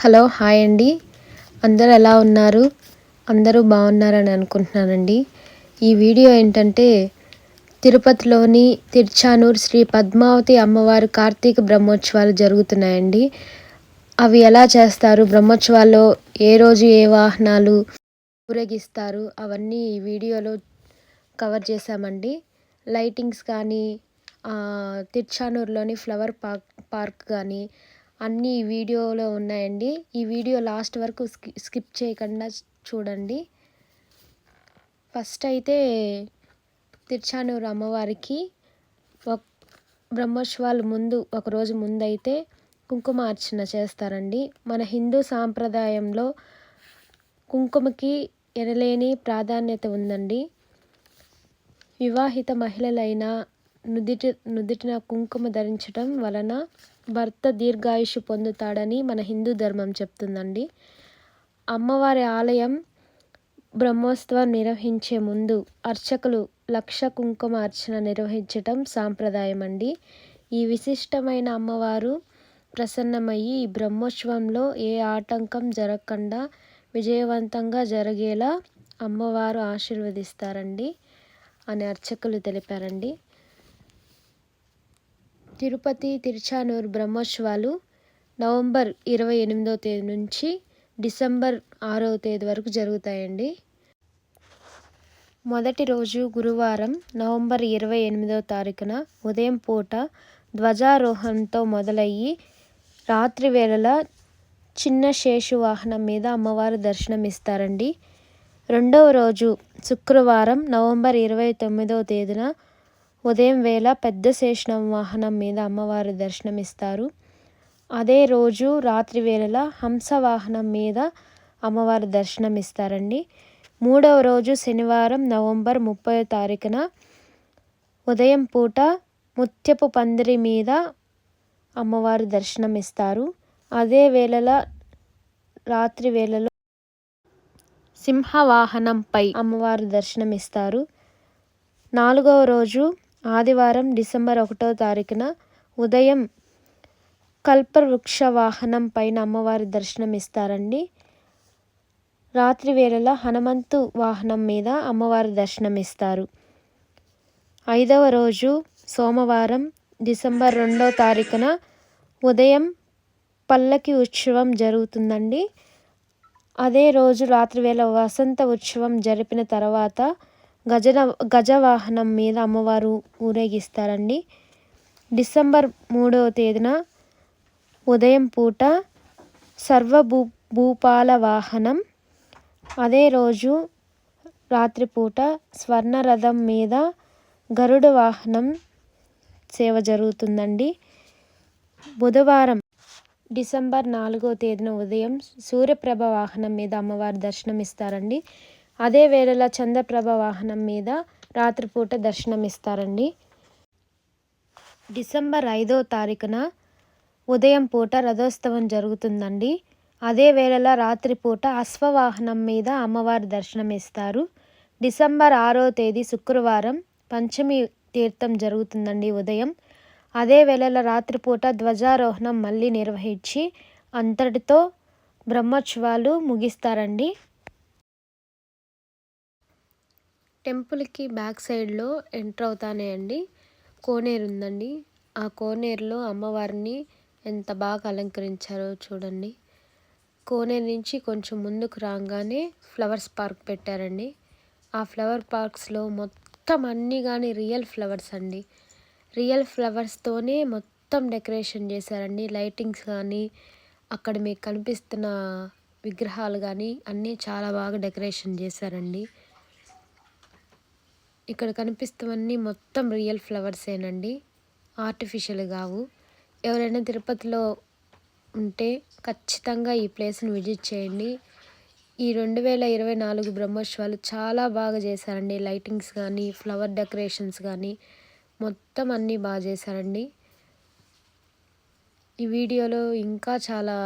Hello hi అండి. అందరూ ఎలా ఉన్నారు? అందరూ బాగున్నారని అనుకుంటున్నానండి. ఈ వీడియో ఏంటంటే తిరుపతిలోని తిరుచానూర్ శ్రీ పద్మావతి అమ్మవారి కార్తీక బ్రహ్మోత్సవాలు జరుగుతున్నాయండి. అవి ఎలా చేస్తారు, బ్రహ్మోత్సవాల్లో ఏ రోజు ఏ వాహనాలు ఊరేగిస్తారు అవన్నీ ఈ వీడియోలో కవర్ చేశామండి. లైటింగ్స్ కానీ తిరుచానూరులోని ఫ్లవర్ పార్క్ కానీ అన్నీ ఈ వీడియోలో ఉన్నాయండి. ఈ వీడియో లాస్ట్ వరకు స్కిప్ చేయకుండా చూడండి. ఫస్ట్ అయితే తిరుచానూరు అమ్మవారికి బ్రహ్మోత్సవాలు ఒకరోజు ముందు అయితే కుంకుమార్చన చేస్తారండి. మన హిందూ సాంప్రదాయంలో కుంకుమకి ఎనలేని ప్రాధాన్యత ఉందండి. వివాహిత మహిళలైన నుదిటిన కుంకుమ ధరించడం వలన భర్త దీర్ఘాయుష్షు పొందుతాడని మన హిందూ ధర్మం చెప్తుందండి. అమ్మవారి ఆలయం బ్రహ్మోత్సవం నిర్వహించే ముందు అర్చకులు 1,00,000 కుంకుమ అర్చన నిర్వహించటం సాంప్రదాయం అండి. ఈ విశిష్టమైన అమ్మవారు ప్రసన్నమయ్యి ఈ బ్రహ్మోత్సవంలో ఏ ఆటంకం జరగకుండా విజయవంతంగా జరిగేలా అమ్మవారు ఆశీర్వదిస్తారండి అని అర్చకులు తెలిపారండి. తిరుపతి తిరుచానూరు బ్రహ్మోత్సవాలు నవంబర్ 28వ తేదీ నుంచి డిసెంబర్ 6వ తేదీ వరకు జరుగుతాయండి. మొదటి రోజు గురువారం నవంబర్ 28వ తారీఖున ఉదయం పూట ధ్వజారోహణంతో మొదలయ్యి రాత్రి వేళల చిన్న శేషు వాహనం మీద అమ్మవారు దర్శనమిస్తారండి. రెండవ రోజు శుక్రవారం నవంబర్ 29వ తేదీన ఉదయం వేళ పెద్ద శేషం వాహనం మీద అమ్మవారు దర్శనమిస్తారు. అదే రోజు రాత్రి వేళల హంస వాహనం మీద అమ్మవారు దర్శనమిస్తారండి. మూడవ రోజు శనివారం నవంబర్ 30వ తారీఖున ఉదయం పూట ముత్యపు పందిరి మీద అమ్మవారు దర్శనమిస్తారు. అదే వేళల రాత్రి వేళలో సింహవాహనంపై అమ్మవారు దర్శనమిస్తారు. నాలుగవ రోజు ఆదివారం డిసెంబర్ 1వ తారీఖున ఉదయం కల్పవృక్ష వాహనం పైన అమ్మవారి దర్శనమిస్తారండి. రాత్రి వేళల హనుమంతు వాహనం మీద అమ్మవారి దర్శనమిస్తారు. ఐదవ రోజు సోమవారం డిసెంబర్ 2వ తారీఖున ఉదయం పల్లకి ఉత్సవం జరుగుతుందండి. అదే రోజు రాత్రి వేళ వసంత ఉత్సవం జరిపిన తర్వాత గజవాహనం మీద అమ్మవారు ఊరేగిస్తారండి. డిసెంబర్ 3వ తేదీన ఉదయం పూట సర్వభూపాల వాహనం, అదే రోజు రాత్రిపూట స్వర్ణరథం మీద గరుడ వాహనం సేవ జరుగుతుందండి. బుధవారం డిసెంబర్ 4వ తేదీన ఉదయం సూర్యప్రభ వాహనం మీద అమ్మవారు దర్శనమిస్తారండి. అదే వేళల చంద్రప్రభ వాహనం మీద రాత్రిపూట దర్శనమిస్తారండి. డిసెంబర్ 5వ తారీఖున ఉదయం పూట రథోత్సవం జరుగుతుందండి. అదే వేళల రాత్రిపూట అశ్వవాహనం మీద అమ్మవారి దర్శనమిస్తారు. డిసెంబర్ 6వ తేదీ శుక్రవారం పంచమి తీర్థం జరుగుతుందండి ఉదయం. అదే వేళల రాత్రిపూట ధ్వజారోహణం మళ్ళీ నిర్వహించి అంతటితో బ్రహ్మోత్సవాలు ముగిస్తారండి. టెంపుల్కి బ్యాక్ సైడ్లో ఎంటర్ అవుతానే అండి కోనేరు ఉందండి. ఆ కోనేరులో అమ్మవారిని ఎంత బాగా అలంకరించారో చూడండి. కోనేరు నుంచి కొంచెం ముందుకు రాగానే ఫ్లవర్స్ పార్క్ పెట్టారండి. ఆ ఫ్లవర్ పార్క్స్లో మొత్తం అన్నీ కానీ రియల్ ఫ్లవర్స్ అండి. రియల్ ఫ్లవర్స్తోనే మొత్తం డెకరేషన్ చేశారండి. లైటింగ్స్ కానీ అక్కడ మీకు కనిపిస్తున్న విగ్రహాలు కానీ అన్నీ చాలా బాగా డెకరేషన్ చేశారండి. ఇక్కడ కనిపిస్తున్నవన్నీ మొత్తం రియల్ ఫ్లవర్సేనండి, ఆర్టిఫిషియల్ కావు. ఎవరైనా తిరుపతిలో ఉంటే ఖచ్చితంగా ఈ ప్లేస్ని విజిట్ చేయండి. ఈ 2024 బ్రహ్మోత్సవాలు చాలా బాగా చేశారండి. లైటింగ్స్ కానీ ఫ్లవర్ డెకరేషన్స్ కానీ మొత్తం అన్నీ బాగా చేశారండి. ఈ వీడియోలో ఇంకా చాలా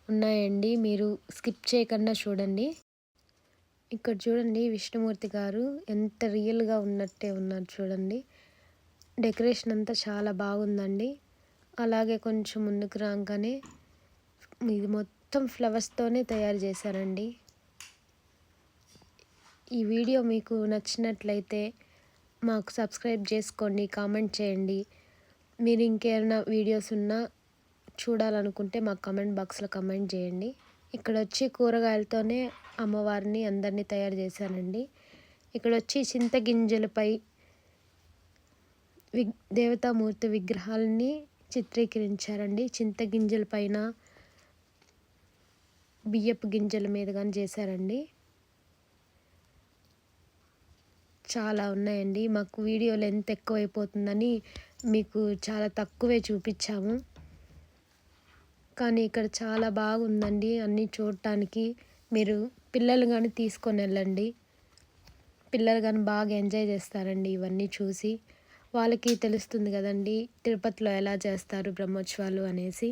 ఉన్నాయండి, మీరు స్కిప్ చేయకుండా చూడండి. ఇక్కడ చూడండి విష్ణుమూర్తి గారు ఎంత రియల్గా ఉన్నట్టే ఉన్నారు చూడండి. డెకరేషన్ అంతా చాలా బాగుందండి. అలాగే కొంచెం ముందుకు రాగానే ఇది మొత్తం ఫ్లవర్స్తోనే తయారు చేశారండి. ఈ వీడియో మీకు నచ్చినట్లయితే మాకు సబ్స్క్రైబ్ చేసుకోండి, కామెంట్ చేయండి. మీరు ఇంకేమైనా వీడియోస్ ఉన్నా చూడాలనుకుంటే మాకు కామెంట్ బాక్స్లో కామెంట్ చేయండి. ఇక్కడ వచ్చి కూరగాయలతోనే అమ్మవారిని అందరినీ తయారు చేశానండి. ఇక్కడ వచ్చి చింతగింజలపై దేవతామూర్తి విగ్రహాలని చిత్రీకరించారండి. చింతగింజల పైన బియ్యపు గింజల మీద కానీ చేశారండి. చాలా ఉన్నాయండి. మాకు వీడియో లెంత్ ఎక్కువైపోతుందని మీకు చాలా తక్కువే చూపించాము. కానీ ఇక్కడ చాలా బాగుందండి అన్నీ చూడటానికి. మీరు పిల్లలు కానీ తీసుకొని వెళ్ళండి. పిల్లలు కానీ బాగా ఎంజాయ్ చేస్తారండి ఇవన్నీ చూసి. వాళ్ళకి తెలుస్తుంది కదండి తిరుపతిలో ఎలా చేస్తారు బ్రహ్మోత్సవాలు అనేసి.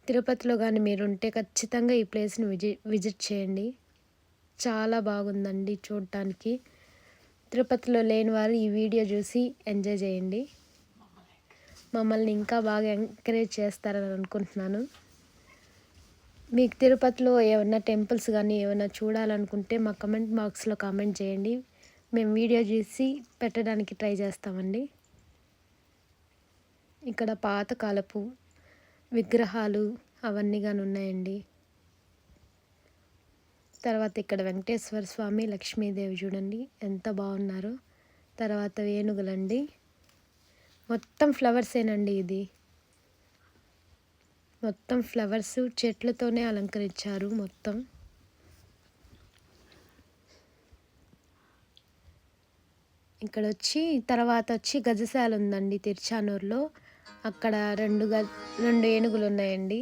తిరుపతిలో కానీ మీరుంటే ఖచ్చితంగా ఈ ప్లేస్ని విజిట్ చేయండి. చాలా బాగుందండి చూడటానికి. తిరుపతిలో లేని వారు ఈ వీడియో చూసి ఎంజాయ్ చేయండి. మమ్మల్ని ఇంకా బాగా ఎంకరేజ్ చేస్తారని అనుకుంటున్నాను. మీకు తిరుపతిలో ఏమైనా టెంపుల్స్ కానీ ఏమైనా చూడాలనుకుంటే మా కమెంట్ బాక్స్లో కామెంట్ చేయండి. మేము వీడియో చూసి పెట్టడానికి ట్రై చేస్తామండి. ఇక్కడ పాతకాలపు విగ్రహాలు అవన్నీ కానీ ఉన్నాయండి. తర్వాత ఇక్కడ వెంకటేశ్వర స్వామి, లక్ష్మీదేవి చూడండి ఎంత బాగున్నారో. తర్వాత ఏనుగులండి. మొత్తం ఫ్లవర్సేనండి. ఇది మొత్తం ఫ్లవర్స్ చెట్లతోనే అలంకరించారు మొత్తం. ఇక్కడ వచ్చి తర్వాత వచ్చి గజశాల ఉందండి తిరుచానూరులో. అక్కడ రెండు ఏనుగులు ఉన్నాయండి.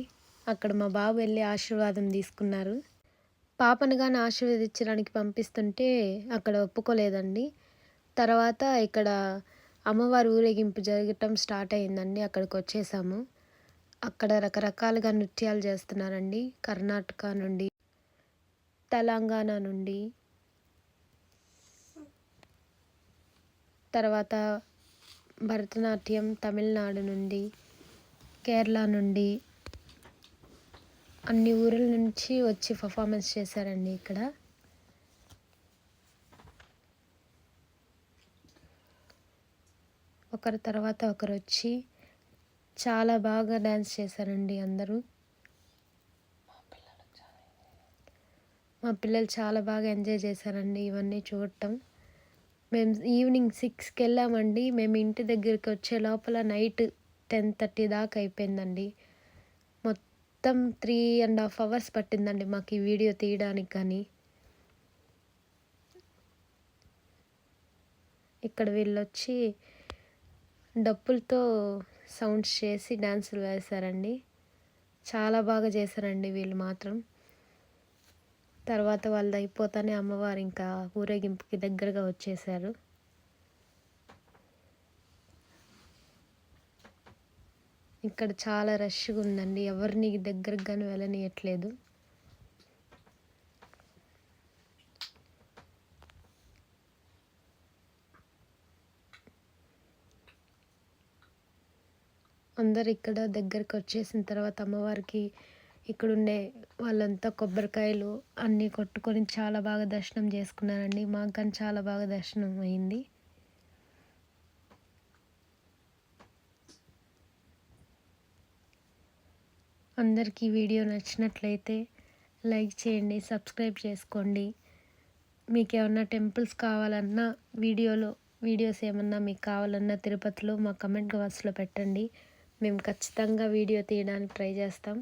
అక్కడ మా బాబు వెళ్ళి ఆశీర్వాదం తీసుకున్నారు. పాపను కానీ ఆశీర్వదించడానికి పంపిస్తుంటే అక్కడ ఒప్పుకోలేదండి. తర్వాత ఇక్కడ అమ్మవారి ఊరేగింపు జరగటం స్టార్ట్ అయిందండి. అక్కడికి వచ్చేసాము. అక్కడ రకరకాలుగా నృత్యాలు చేస్తున్నారండి. కర్ణాటక నుండి, తెలంగాణ నుండి, తర్వాత భరతనాట్యం తమిళనాడు నుండి, కేరళ నుండి, అన్ని ఊర్ల నుంచి వచ్చి పర్ఫార్మెన్స్ చేశారండి ఇక్కడ. ఒకరి తర్వాత ఒకరు వచ్చి చాలా బాగా డ్యాన్స్ చేశారండి అందరూ. మా పిల్లలు చాలా బాగా ఎంజాయ్ చేశారండి ఇవన్నీ చూడటం. మేము ఈవినింగ్ 6కి వెళ్ళామండి. మేము ఇంటి దగ్గరికి వచ్చే లోపల నైట్ 10:30 దాకా అయిపోయిందండి. మొత్తం 3.5 hours పట్టిందండి మాకు ఈ వీడియో తీయడానికి. కానీ ఇక్కడ వీళ్ళు వచ్చి డప్పులతో సౌండ్స్ చేసి డ్యాన్సులు వేశారండి. చాలా బాగా చేశారండి వీళ్ళు మాత్రం. తర్వాత వాళ్ళది అయిపోతానే అమ్మవారు ఇంకా ఊరేగింపుకి దగ్గరగా వచ్చేసారు. ఇక్కడ చాలా రష్గా ఉందండి. ఎవరిని దగ్గరకు కానీ వెళ్ళనియట్లేదు. అందరు ఇక్కడ దగ్గరికి వచ్చేసిన తర్వాత అమ్మవారికి ఇక్కడుండే వాళ్ళంతా కొబ్బరికాయలు అన్నీ కొట్టుకొని చాలా బాగా దర్శనం చేసుకున్నారండి. మాకు కానీ చాలా బాగా దర్శనం అయింది. అందరికీ వీడియో నచ్చినట్లయితే లైక్ చేయండి, సబ్స్క్రైబ్ చేసుకోండి. మీకు ఏమన్నా టెంపుల్స్ కావాలన్నా వీడియోస్ ఏమన్నా మీకు కావాలన్నా తిరుపతిలో మా కమెంట్ బాక్స్లో పెట్టండి. మేము ఖచ్చితంగా వీడియో తీయడానికి ట్రై చేస్తాం.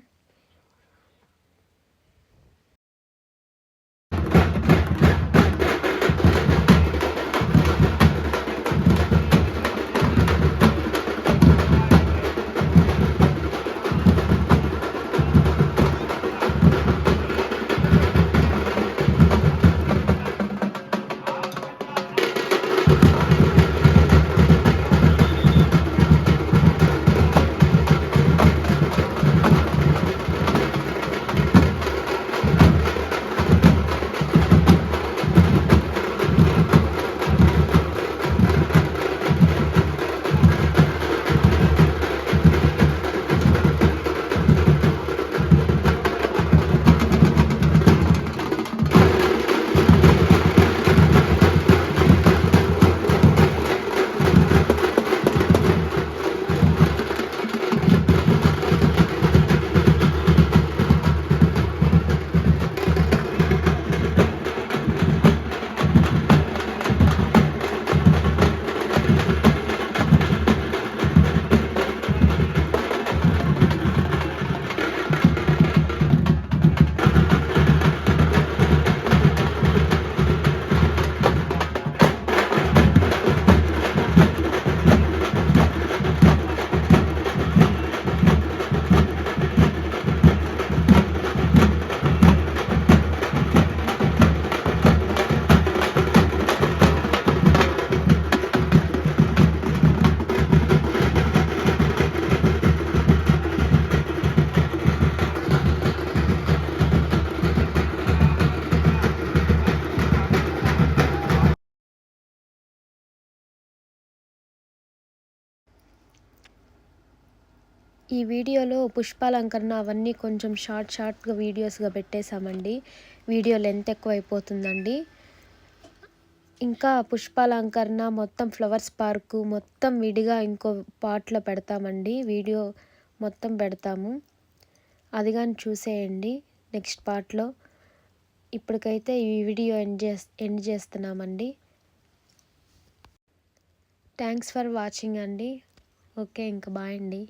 ఈ వీడియోలో పుష్పాలంకరణ అవన్నీ కొంచెం షార్ట్గా వీడియోస్గా పెట్టేశామండి. Video length ఎక్కువైపోతుందండి. ఇంకా పుష్పాలంకరణ మొత్తం ఫ్లవర్స్ పార్కు మొత్తం విడిగా ఇంకో పార్ట్లో పెడతామండి. వీడియో మొత్తం పెడతాము, అది కానీ చూసేయండి నెక్స్ట్ పార్ట్లో. ఇప్పటికైతే ఈ వీడియో ఎండ్ చేస్తున్నామండి. థ్యాంక్స్ ఫర్ వాచింగ్ అండి. ఓకే, ఇంకా బాయ్ అండి.